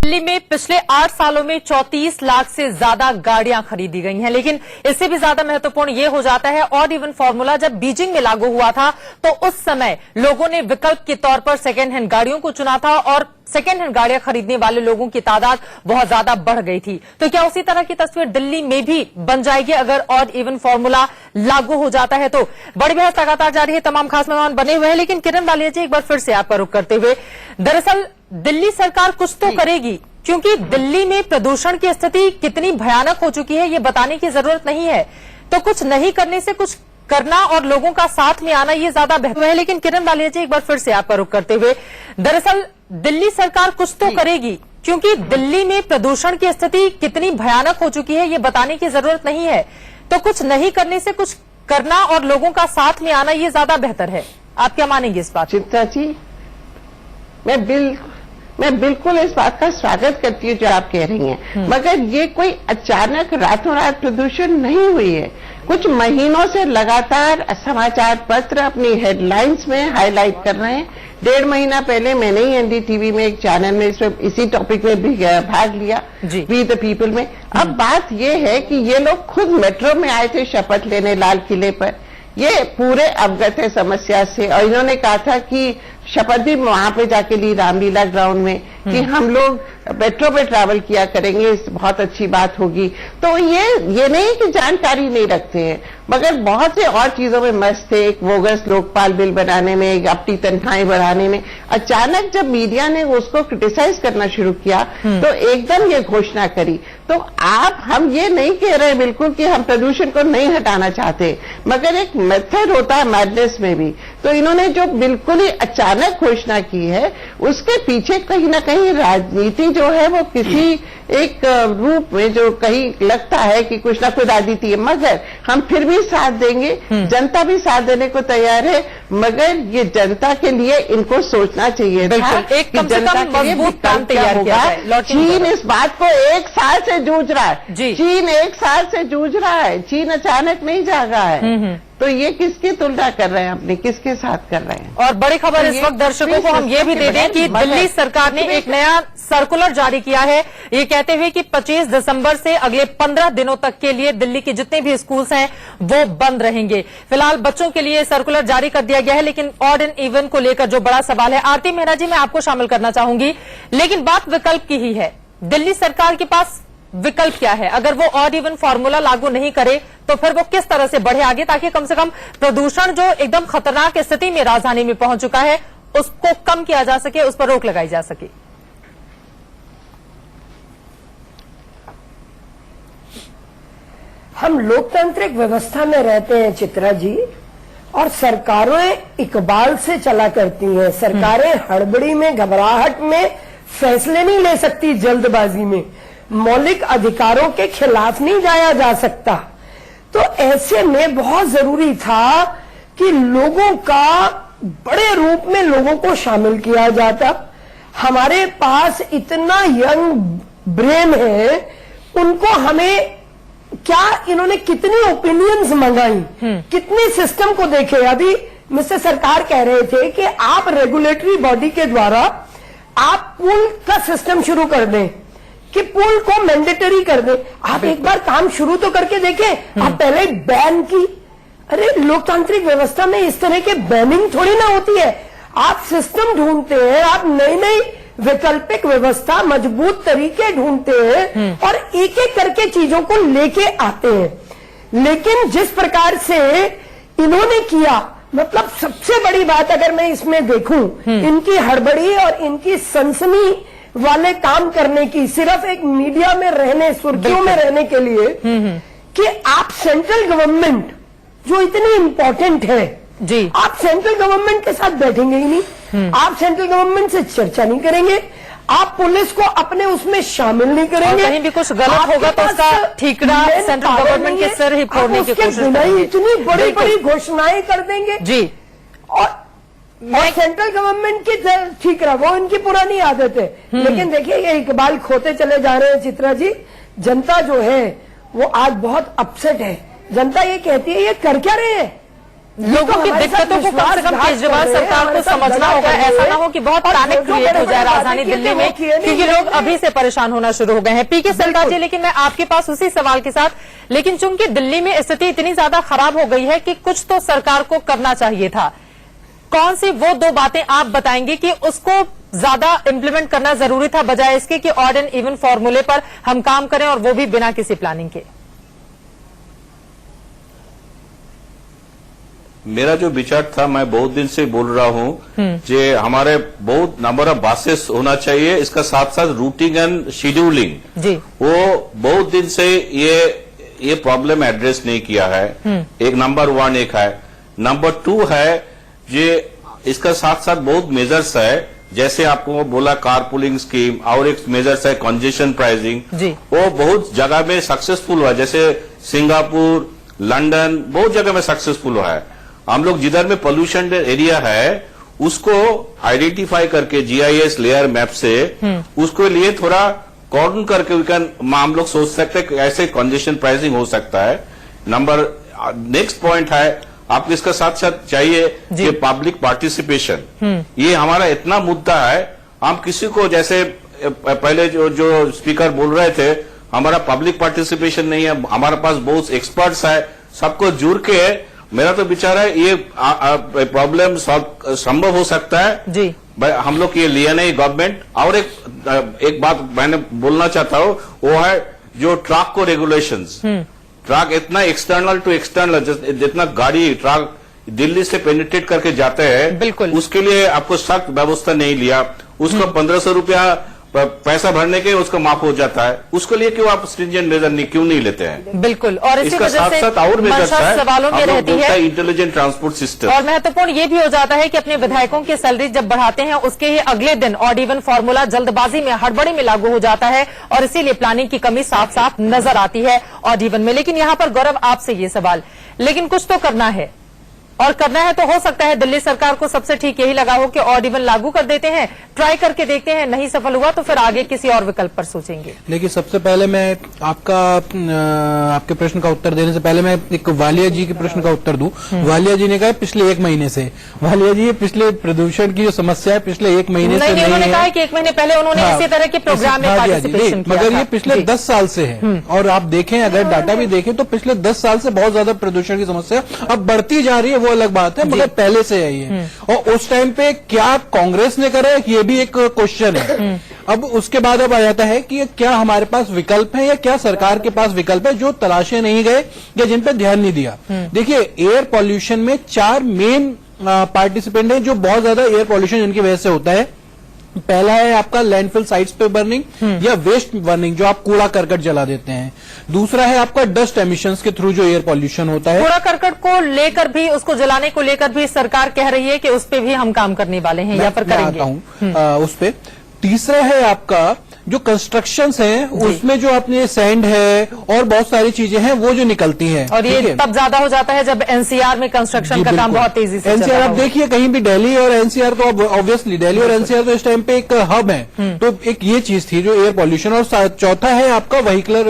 दिल्ली में पिछले 8 सालों में 34 लाख से ज्यादा गाड़ियां खरीदी गई हैं, लेकिन इससे भी ज्यादा महत्वपूर्ण यह हो जाता है ऑड इवन फॉर्मूला जब बीजिंग में लागू हुआ था तो उस समय लोगों ने विकल्प के तौर पर सेकेंड हैंड गाड़ियों को चुना था और सेकेंड हैंड गाड़ियां खरीदने वाले लोगों की तादाद बहुत ज्यादा बढ़ गई थी। तो क्या उसी तरह की तस्वीर दिल्ली में भी बन जाएगी अगर ऑड इवन फॉर्मूला लागू हो जाता है? तो बड़ी बहस लगातार जारी है, तमाम खास मेहमान बने हुए हैं, लेकिन किरण वालिया जी एक बार फिर से आपका रुख करते हुए, दरअसल दिल्ली सरकार कुछ तो करेगी, क्योंकि दिल्ली में प्रदूषण की स्थिति कितनी भयानक हो चुकी है ये बताने की जरूरत नहीं है। तो कुछ नहीं करने से कुछ करना और लोगों का साथ में आना ये ज्यादा बेहतर है। लेकिन किरण वालिया जी एक बार फिर से आपका रुख करते हुए, दरअसल दिल्ली सरकार कुछ तो करेगी, क्योंकि दिल्ली में प्रदूषण की स्थिति कितनी भयानक हो चुकी है ये बताने की जरूरत नहीं है। तो कुछ नहीं करने से कुछ करना और लोगों का साथ में आना ये ज्यादा बेहतर है। आप क्या मानेंगे इस बात? चित्रा जी, मैं बिल्कुल इस बात का स्वागत करती हूँ जो आप कह रही हैं, मगर ये कोई अचानक रातों रात प्रदूषण नहीं हुई है। कुछ महीनों से लगातार समाचार पत्र अपनी हेडलाइंस में हाईलाइट कर रहे हैं। 1.5 महीना पहले मैंने ही एनडीटीवी में एक चैनल में इसी टॉपिक में भी भाग लिया, वी द पीपल में। अब बात ये है कि ये लोग खुद मेट्रो में आए थे शपथ लेने लाल किले पर, ये पूरे अवगत है समस्या से, और इन्होंने कहा था कि शपथ भी वहां पे जाके ली रामलीला ग्राउंड में कि हम लोग मेट्रो पे ट्रैवल किया करेंगे, बहुत अच्छी बात होगी। तो ये नहीं कि जानकारी नहीं रखते हैं, मगर बहुत से और चीजों में मस्त थे, एक बोगस लोकपाल बिल बनाने में, एक अपनी तनख्वाहें बढ़ाने में। अचानक जब मीडिया ने उसको क्रिटिसाइज करना शुरू किया तो एकदम ये घोषणा करी। तो हम ये नहीं कह रहे बिल्कुल कि हम प्रदूषण को नहीं हटाना चाहते, मगर एक मेथड होता है मैडनेस में भी। तो इन्होंने जो बिल्कुल ही अचानक घोषणा की है उसके पीछे कहीं ना कहीं राजनीति जो है वो किसी एक रूप में जो कहीं लगता है कि कुछ ना कुछ राजनीति है, मगर हम फिर भी साथ देंगे, जनता भी साथ देने को तैयार है, मगर ये जनता के लिए इनको सोचना चाहिए था कि जनता के लिए विकल्प क्या होगा। चीन इस बात को 1 साल से जूझ रहा है, चीन 1 साल से जूझ रहा है, चीन अचानक नहीं जागा है। तो ये किसकी तुलना कर रहे हैं, अपने किसके साथ कर रहे हैं? और बड़ी खबर इस वक्त दर्शकों को हम ये भी दे दें कि दिल्ली सरकार ने एक नया सर्कुलर जारी किया है, ये कहते हुए कि 25 दिसंबर से अगले 15 दिनों तक के लिए दिल्ली के जितने भी स्कूल्स हैं वो बंद रहेंगे। फिलहाल बच्चों के लिए सर्कुलर जारी कर दिया गया है, लेकिन ऑड एंड इवन को लेकर जो बड़ा सवाल है, आरती मेहरा जी मैं आपको शामिल करना चाहूंगी, लेकिन बात विकल्प की ही है। दिल्ली सरकार के पास विकल्प क्या है? अगर वो ऑड इवन फॉर्मूला लागू नहीं करे तो फिर वो किस तरह से बढ़े आगे, ताकि कम से कम प्रदूषण जो एकदम खतरनाक स्थिति में राजधानी में पहुंच चुका है उसको कम किया जा सके, उस पर रोक लगाई जा सके। हम लोकतांत्रिक व्यवस्था में रहते हैं चित्रा जी, और सरकारें इकबाल से चला करती हैं। सरकारें हड़बड़ी में, घबराहट में फैसले नहीं ले सकती, जल्दबाजी में मौलिक अधिकारों के खिलाफ नहीं जाया जा सकता। तो ऐसे में बहुत जरूरी था कि लोगों का बड़े रूप में लोगों को शामिल किया जाता। हमारे पास इतना यंग ब्रेन है, उनको हमें क्या इन्होंने कितनी ओपिनियंस मंगाई, कितने सिस्टम को देखे। अभी मिस्टर सरकार कह रहे थे कि आप रेगुलेटरी बॉडी के द्वारा आप पूल का सिस्टम शुरू कर दें कि पूल को मैंडेटरी कर दें। आप एक बार काम शुरू तो करके देखें। आप पहले बैन की, अरे लोकतांत्रिक व्यवस्था में इस तरह के बैनिंग थोड़ी ना होती है। आप सिस्टम ढूंढते हैं, आप नई नई वैकल्पिक व्यवस्था, मजबूत तरीके ढूंढते हैं और एक एक करके चीजों को लेके आते हैं। लेकिन जिस प्रकार से इन्होंने किया, मतलब सबसे बड़ी बात अगर मैं इसमें देखूं, इनकी हड़बड़ी और इनकी सनसनी वाले काम करने की, सिर्फ एक मीडिया में रहने, सुर्खियों में रहने के लिए कि आप सेंट्रल गवर्नमेंट जो इतनी इंपॉर्टेंट है जी, आप सेंट्रल गवर्नमेंट के साथ बैठेंगे ही नहीं, आप सेंट्रल गवर्नमेंट से चर्चा नहीं करेंगे, आप पुलिस को अपने उसमें शामिल नहीं करेंगे। कहीं भी कुछ गलत होगा तो उसका ठीकरा सेंट्रल गवर्नमेंट के सर ही फोड़ने की कोशिश करेंगे। इतनी बड़ी बड़ी घोषणाएं कर देंगे जी। और सेंट्रल गवर्नमेंट की ठीकरा, वो इनकी पुरानी आदत है। लेकिन देखिए ये इकबाल खोते चले जा रहे हैं चित्रा जी। जनता जो है वो आज बहुत अपसेट है। जनता ये कहती है ये कर क्या रहे हैं, लोगों की दिक्कतों को कम से कम केजरीवाल सरकार को समझना होगा। ऐसा ना हो कि बहुत पैनिक क्रिएट हो जाए राजधानी दिल्ली में, क्योंकि लोग अभी से परेशान होना शुरू हो गए हैं। पीके सरदार जी, लेकिन मैं आपके पास उसी सवाल के साथ, लेकिन चूंकि दिल्ली में स्थिति इतनी ज्यादा खराब हो गई है कि कुछ तो सरकार को करना चाहिए था। कौन सी वो दो बातें आप बताएंगे कि उसको ज्यादा इंप्लीमेंट करना जरूरी था, बजाय इसके कि ऑड एंड इवन फॉर्मूले पर हम काम करें और वो भी बिना किसी प्लानिंग के? मेरा जो विचार था, मैं बहुत दिन से बोल रहा हूं कि हमारे बहुत नंबर ऑफ बसेस होना चाहिए, इसका साथ साथ रूटिंग एंड शेड्यूलिंग जी, वो बहुत दिन से ये प्रॉब्लम एड्रेस नहीं किया है। एक नंबर 1 एक है। नंबर 2 है ये इसका साथ साथ बहुत मेजर्स है, जैसे आपको बोला कारपूलिंग स्कीम, और एक मेजर्स है कंजेशन प्राइसिंग, वो बहुत जगह में सक्सेसफुल हुआ, जैसे सिंगापुर, लंदन, बहुत जगह में सक्सेसफुल हुआ है। हम लोग जिधर में पोल्यूशन एरिया है उसको आइडेंटिफाई करके जीआईएस लेयर मैप से उसको लिए थोड़ा कॉर्डन करके हम लोग सोच सकते हैं कि ऐसे कंजेशन प्राइसिंग हो सकता है। नेक्स्ट पॉइंट है आपको इसका साथ साथ चाहिए कि पब्लिक पार्टिसिपेशन। ये हमारा इतना मुद्दा है, हम किसी को, जैसे पहले जो स्पीकर बोल रहे थे, हमारा पब्लिक पार्टिसिपेशन नहीं है, हमारे पास बहुत एक्सपर्ट्स है, सबको जुड़ के मेरा तो विचार है ये प्रॉब्लम संभव हो सकता है जी। हम लोग ये लिया नहीं गवर्नमेंट। और एक बात मैंने बोलना चाहता हूँ, वो है जो ट्रक को रेगुलेशंस। ट्रक इतना एक्सटर्नल टू एक्सटर्नल, जितना गाड़ी ट्रक दिल्ली से पेनिट्रेट करके जाते हैं, बिल्कुल उसके लिए आपको सख्त व्यवस्था नहीं लिया। उसको 1500 रुपया पैसा भरने के उसको माफ हो जाता है, उसके लिए क्यों आप स्ट्रिंजेंट मेजर क्यों नहीं लेते हैं? बिल्कुल। और इसी इसका वजह साथ से साथ और मेजर्स सवालों में रहती है इंटेलिजेंट ट्रांसपोर्ट सिस्टम। और महत्वपूर्ण ये भी हो जाता है कि अपने विधायकों की सैलरी जब बढ़ाते हैं उसके ही अगले दिन ऑड इवन फॉर्मूला जल्दबाजी में, हड़बड़ी में लागू हो जाता है और इसीलिए प्लानिंग की कमी साफ साफ नजर आती है ऑड इवन में। लेकिन यहां पर गौरव आपसे ये सवाल, लेकिन कुछ तो करना है, और करना है तो हो सकता है दिल्ली सरकार को सबसे ठीक यही लगा हो कि ऑड इवन लागू कर देते हैं, ट्राई करके देखते हैं, नहीं सफल हुआ तो फिर आगे किसी और विकल्प पर सोचेंगे। देखिए, सबसे पहले मैं आपके प्रश्न का उत्तर देने से पहले मैं एक वालिया जी के प्रश्न का उत्तर दूं। वालिया जी ने कहा पिछले 1 महीने से, वालिया जी पिछले प्रदूषण की जो समस्या है पिछले 1 महीने से नहीं उन्होंने है। कहा है कि 1 महीने पहले उन्होंने इसी तरह के प्रोग्राम में पार्टिसिपेशन किया, मगर ये पिछले 10 साल से है। और आप देखें, अगर डाटा भी देखें तो पिछले 10 साल से बहुत ज्यादा प्रदूषण की समस्या अब बढ़ती जा रही है, वो अलग बात है, मगर पहले से है ये। और उस टाइम पे क्या कांग्रेस ने करा, ये भी एक क्वेश्चन है। अब उसके बाद अब आ जाता है कि क्या हमारे पास विकल्प है या क्या सरकार के पास विकल्प है जो तलाशे नहीं गए या जिन पर ध्यान नहीं दिया। देखिए, एयर पॉल्यूशन में 4 मेन पार्टिसिपेंट हैं जो बहुत ज्यादा एयर पॉल्यूशन जिनकी वजह से होता है। पहला है आपका लैंडफिल साइट्स पे बर्निंग या वेस्ट बर्निंग, जो आप कूड़ा करकट जला देते हैं। दूसरा है आपका डस्ट एमिशंस के थ्रू जो एयर पॉल्यूशन होता है। कूड़ा करकट को लेकर भी, उसको जलाने को लेकर भी सरकार कह रही है कि उस पे भी हम काम करने वाले हैं या पर करेंगे उस पे। तीसरा है आपका जो कंस्ट्रक्शंस हैं, उसमें जो अपने सैंड है और बहुत सारी चीजें हैं वो जो निकलती हैं, और ये तब ज्यादा हो जाता है जब एनसीआर में कंस्ट्रक्शन का काम बहुत तेजी से एनसीआर आप देखिए कहीं भी, दिल्ली और एनसीआर तो अब ऑब्वियसली दिल्ली और एनसीआर तो इस टाइम पे एक हब है। तो एक ये चीज थी जो एयर पॉल्यूशन, और चौथा है आपका व्हीकलर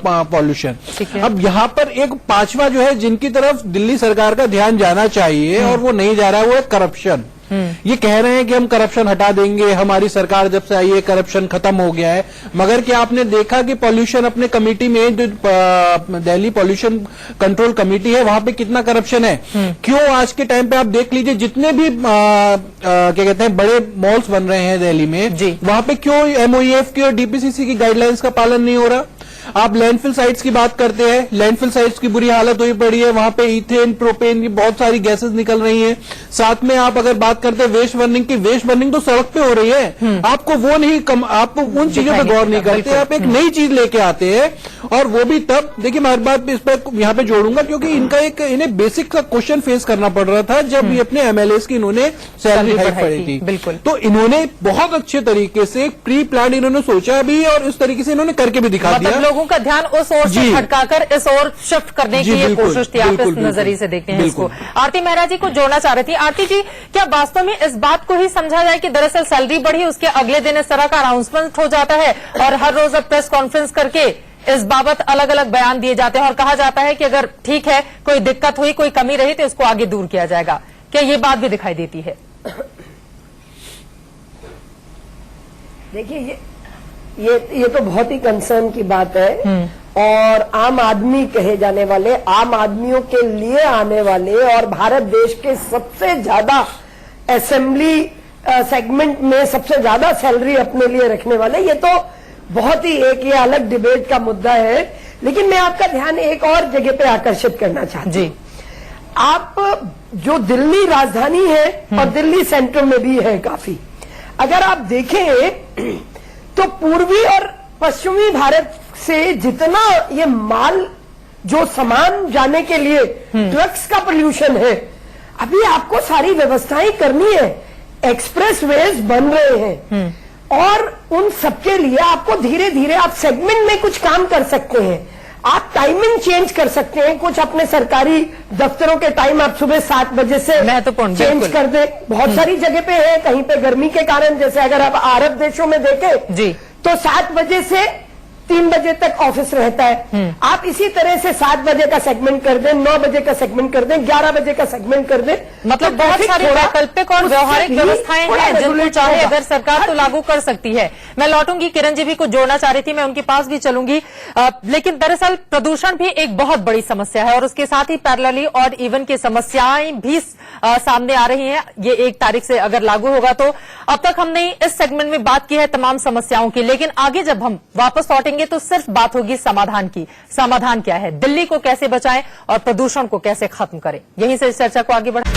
पॉल्यूशन। अब यहाँ पर एक 5वां जो है जिनकी तरफ दिल्ली सरकार का ध्यान जाना चाहिए और वो नहीं जा रहा है, वो है करप्शन। ये कह रहे हैं कि हम करप्शन हटा देंगे, हमारी सरकार जब से आई है करप्शन खत्म हो गया है। मगर क्या आपने देखा कि पॉल्यूशन अपने कमेटी में, जो दिल्ली पॉल्यूशन कंट्रोल कमेटी है, वहां पे कितना करप्शन है? क्यों आज के टाइम पे आप देख लीजिए, जितने भी क्या कहते हैं बड़े मॉल्स बन रहे हैं दिल्ली में, वहां पे क्यों MOEF की और DPCC की गाइडलाइंस का पालन नहीं हो रहा? आप लैंडफिल साइट्स की बात करते हैं, लैंडफिल साइट्स की बुरी हालत हुई पड़ी है, वहां पे इथेन, प्रोपेन की बहुत सारी गैसेस निकल रही हैं। साथ में आप अगर बात करते हैं वेस्ट बर्निंग की, वेस्ट बर्निंग तो सड़क पे हो रही है, आपको वो नहीं आपको उन चीजों पे गौर नहीं करते। आप एक नई चीज लेके आते हैं, और वो भी तब, देखिए मैं हर बात इस पर यहाँ पे जोड़ूंगा, क्योंकि इन्हें बेसिक का क्वेश्चन फेस करना पड़ रहा था जब ये अपने MLAs की इन्होंने सैलरी हाइक पड़ी थी। बिल्कुल, तो इन्होंने बहुत अच्छे तरीके से प्री प्लान इन्होंने सोचा भी, और इस तरीके से इन्होंने करके भी दिखा दिया। लोगों का ध्यान उस ओर से हटकाकर इस ओर शिफ्ट करने की ये कोशिश थी। आप इस नजरिए से देखते हैं इसको। आरती मेहरा जी को जोड़ना चाह रही थी। आरती जी, क्या वास्तव में इस बात को ही समझा जाए कि दरअसल सैलरी बढ़ी, उसके अगले दिन इस तरह का अनाउंसमेंट हो जाता है और हर रोज प्रेस कॉन्फ्रेंस करके इस बाबत अलग अलग बयान दिए जाते हैं और कहा जाता है कि अगर ठीक है, कोई दिक्कत हुई, कोई कमी रही तो इसको आगे दूर किया जाएगा? क्या ये बात भी दिखाई देती है? देखिए, ये तो बहुत ही कंसर्न की बात है, और आम आदमी कहे जाने वाले, आम आदमियों के लिए आने वाले और भारत देश के सबसे ज्यादा असेंबली सेगमेंट में सबसे ज्यादा सैलरी अपने लिए रखने वाले, ये तो बहुत ही एक ये अलग डिबेट का मुद्दा है। लेकिन मैं आपका ध्यान एक और जगह पे आकर्षित करना चाहती हूँ। आप जो दिल्ली राजधानी है और दिल्ली सेंटर में भी है काफी, अगर आप देखें तो पूर्वी और पश्चिमी भारत से जितना ये माल, जो सामान जाने के लिए ट्रक्स का पोल्यूशन है, अभी आपको सारी व्यवस्थाएं करनी है। एक्सप्रेस वेज बन रहे हैं और उन सबके लिए आपको धीरे धीरे आप सेगमेंट में कुछ काम कर सकते हैं। आप टाइमिंग चेंज कर सकते हैं, कुछ अपने सरकारी दफ्तरों के टाइम आप सुबह 7 बजे से चेंज कर दें। बहुत सारी जगह पे है, कहीं पे गर्मी के कारण, जैसे अगर आप अरब देशों में देखें तो 7 बजे से 3 बजे तक ऑफिस रहता है। आप इसी तरह से 7 बजे का सेगमेंट कर दें, 9 बजे का सेगमेंट कर दें, 11 बजे का सेगमेंट कर दें। मतलब तो बहुत सारी वैकल्पिक और व्यवहारिक व्यवस्थाएं हैं जिनको चाहे अगर सरकार तो लागू कर सकती है। मैं लौटूंगी, किरण जी भी कुछ जोड़ना चाह रही थी, मैं उनके पास भी चलूंगी। लेकिन दरअसल प्रदूषण भी एक बहुत बड़ी समस्या है और उसके साथ ही पैरेलली ऑड इवन की समस्याएं भी सामने आ रही हैं। ये 1 तारीख से अगर लागू होगा तो अब तक हमने इस सेगमेंट में बात की है तमाम समस्याओं की, लेकिन आगे जब हम वापस लौटेंगे तो सिर्फ बात होगी समाधान की। समाधान क्या है, दिल्ली को कैसे बचाएं और प्रदूषण को कैसे खत्म करें, यहीं से इस चर्चा को आगे बढ़ाएं।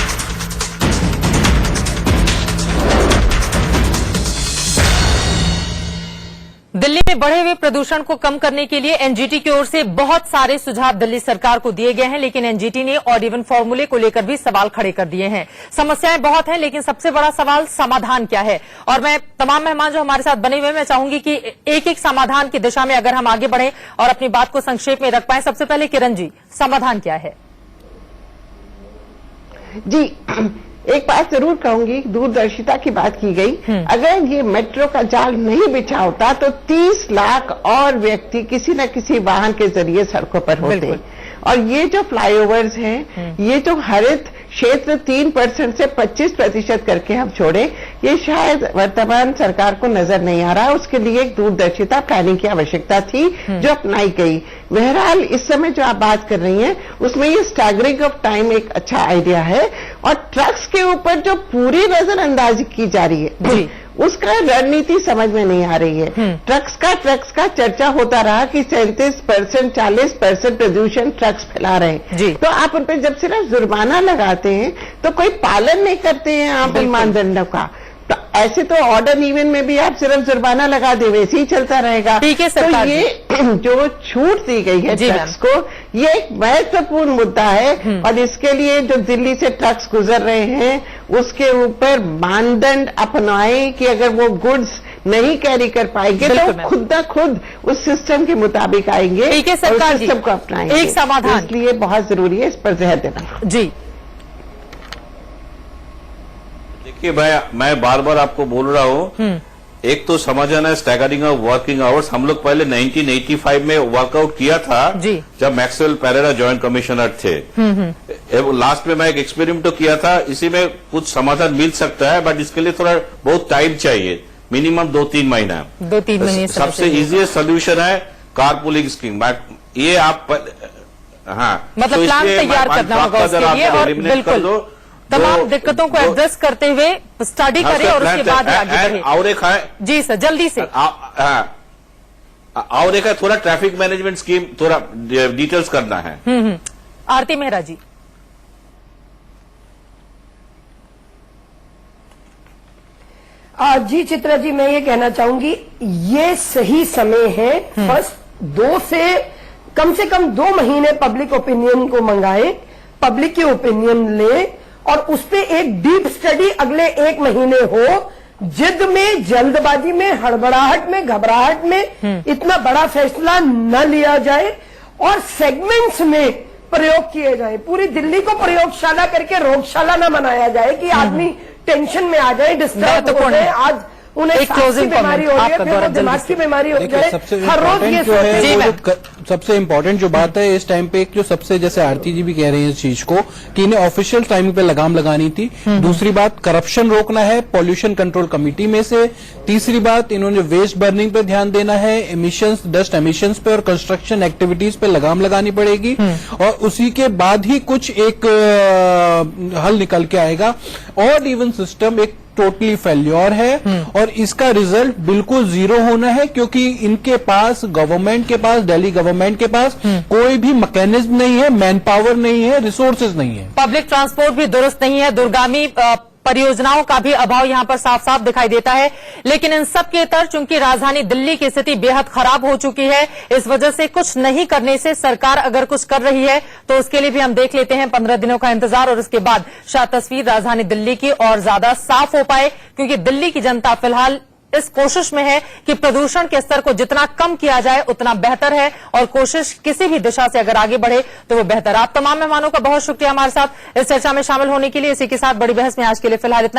दिल्ली में बढ़े हुए प्रदूषण को कम करने के लिए एनजीटी की ओर से बहुत सारे सुझाव दिल्ली सरकार को दिए गए हैं, लेकिन एनजीटी ने ऑड इवन फॉर्मूले को लेकर भी सवाल खड़े कर दिए हैं। समस्याएं बहुत हैं, लेकिन सबसे बड़ा सवाल समाधान क्या है। और मैं तमाम मेहमान जो हमारे साथ बने हुए, मैं चाहूंगी कि एक एक समाधान की दिशा में अगर हम आगे बढ़ें और अपनी बात को संक्षेप में रख पाएं। सबसे पहले किरण जी, समाधान क्या है? जी, एक बात जरूर कहूंगी, दूरदर्शिता की बात की गई। अगर ये मेट्रो का जाल नहीं बिछा होता तो 30 लाख और व्यक्ति किसी न किसी वाहन के जरिए सड़कों पर होते। और ये जो फ्लाईओवर्स हैं, ये जो हरित क्षेत्र 3% से 25% करके हम छोड़े, ये शायद वर्तमान सरकार को नजर नहीं आ रहा। उसके लिए एक दूरदर्शिता प्लानिंग की आवश्यकता थी जो अपनाई गई। बहरहाल इस समय जो आप बात कर रही हैं उसमें ये स्टैगरिंग ऑफ टाइम एक अच्छा आइडिया है। और ट्रक्स के ऊपर जो पूरी नजरअंदाजी की जा रही है उसका रणनीति समझ में नहीं आ रही है। ट्रक्स का चर्चा होता रहा कि 37%, 40% प्रदूषण ट्रक्स फैला रहे हैं। तो आप उन पर जब सिर्फ जुर्माना लगाते हैं तो कोई पालन नहीं करते हैं आप इन मानदंडों का। तो ऐसे तो ऑर्डर इवन में भी आप सिर्फ जुर्माना लगा दे, वैसे ही चलता रहेगा। ठीक है, तो ये जो छूट दी गई है ट्रक्स को, ये एक महत्वपूर्ण मुद्दा है। और इसके लिए जो दिल्ली से ट्रक्स गुजर रहे हैं उसके ऊपर मानदंड अपनाएं कि अगर वो गुड्स नहीं कैरी कर पाएंगे तो खुद ब खुद उस सिस्टम के मुताबिक आएंगे। ठीक है, सरकार और सिस्टम को अपनाएंगे। एक समाधान इसलिए बहुत जरूरी है इस पर जहर देना। जी देखिए, मैं बार बार आपको बोल रहा हूँ, एक तो समाधान है स्टैगरिंग ऑफ वर्किंग आवर्स। हम लोग पहले 1985 में वर्कआउट किया था जब मैक्सवेल पेरेरा जॉइंट कमिश्नर थे। लास्ट में मैं एक एक्सपेरिमेंट तो किया था, इसी में कुछ समाधान मिल सकता है, बट इसके लिए थोड़ा बहुत टाइम चाहिए, मिनिमम 2-3 महीना। 2-3 महीने सबसे इजीएस्ट सोल्यूशन है कारपूलिंग स्कीम। ये आप हाँ, मतलब तो प्लान इसलिए तैयार करना होगा उसके लिए, और बिल्कुल तमाम दिक्कतों को एडजस्ट करते हुए स्टडी करें और उसके बाद आगे बढ़े। और एक है जी सर, जल्दी से। और एक है थोड़ा ट्रैफिक मैनेजमेंट स्कीम, थोड़ा डिटेल्स करना है। आरती मेहरा जी। जी चित्रा जी, मैं ये कहना चाहूंगी, ये सही समय है। फर्स्ट 2 से कम 2 महीने पब्लिक ओपिनियन को मंगाए, पब्लिक की ओपिनियन ले, और उस पे एक डीप स्टडी अगले 1 महीने हो। जिद में, जल्दबाजी में, हड़बड़ाहट में, घबराहट में इतना बड़ा फैसला न लिया जाए, और सेगमेंट्स में प्रयोग किए जाए। पूरी दिल्ली को प्रयोगशाला करके रोगशाला न बनाया जाए कि आदमी टेंशन में आ जाए, डिस्टर्ब हो जाए। आज उन्हें सांस की बीमारी हो रही है, फिर वो दिमाग की बीमारी हो जाए, हर रोज ये सबसे इम्पोर्टेंट जो बात है इस टाइम पे, जो सबसे, जैसे आरती जी भी कह रहे हैं इस चीज को, कि इन्हें ऑफिशियल टाइमिंग पे लगाम लगानी थी। दूसरी बात, करप्शन रोकना है पॉल्यूशन कंट्रोल कमेटी में से। तीसरी बात, इन्होंने वेस्ट बर्निंग पे ध्यान देना है, एमिशंस, डस्ट एमिशंस पे और कंस्ट्रक्शन एक्टिविटीज पे लगाम लगानी पड़ेगी, और उसी के बाद ही कुछ एक हल निकल के आएगा। ऑड इवन सिस्टम एक टोटली फेल्योर है, और इसका रिजल्ट बिल्कुल 0 होना है, क्योंकि इनके पास, गवर्नमेंट के पास, दिल्ली गवर्नमेंट के पास कोई भी मैकेनिज्म नहीं है, मैन पावर नहीं है, रिसोर्सेज नहीं है, पब्लिक ट्रांसपोर्ट भी दुरुस्त नहीं है, दूरगामी परियोजनाओं का भी अभाव यहां पर साफ साफ दिखाई देता है। लेकिन इन सब के तर चूंकि राजधानी दिल्ली की स्थिति बेहद खराब हो चुकी है, इस वजह से कुछ नहीं करने से सरकार अगर कुछ कर रही है तो उसके लिए भी हम देख लेते हैं 15 दिनों का इंतजार, और उसके बाद शायद तस्वीर राजधानी दिल्ली की और ज्यादा साफ हो पाए, क्योंकि दिल्ली की जनता फिलहाल इस कोशिश में है कि प्रदूषण के स्तर को जितना कम किया जाए उतना बेहतर है, और कोशिश किसी भी दिशा से अगर आगे बढ़े तो वो बेहतर। आप तमाम मेहमानों का बहुत शुक्रिया हमारे साथ इस चर्चा में शामिल होने के लिए। इसी के साथ बड़ी बहस में आज के लिए फिलहाल इतना।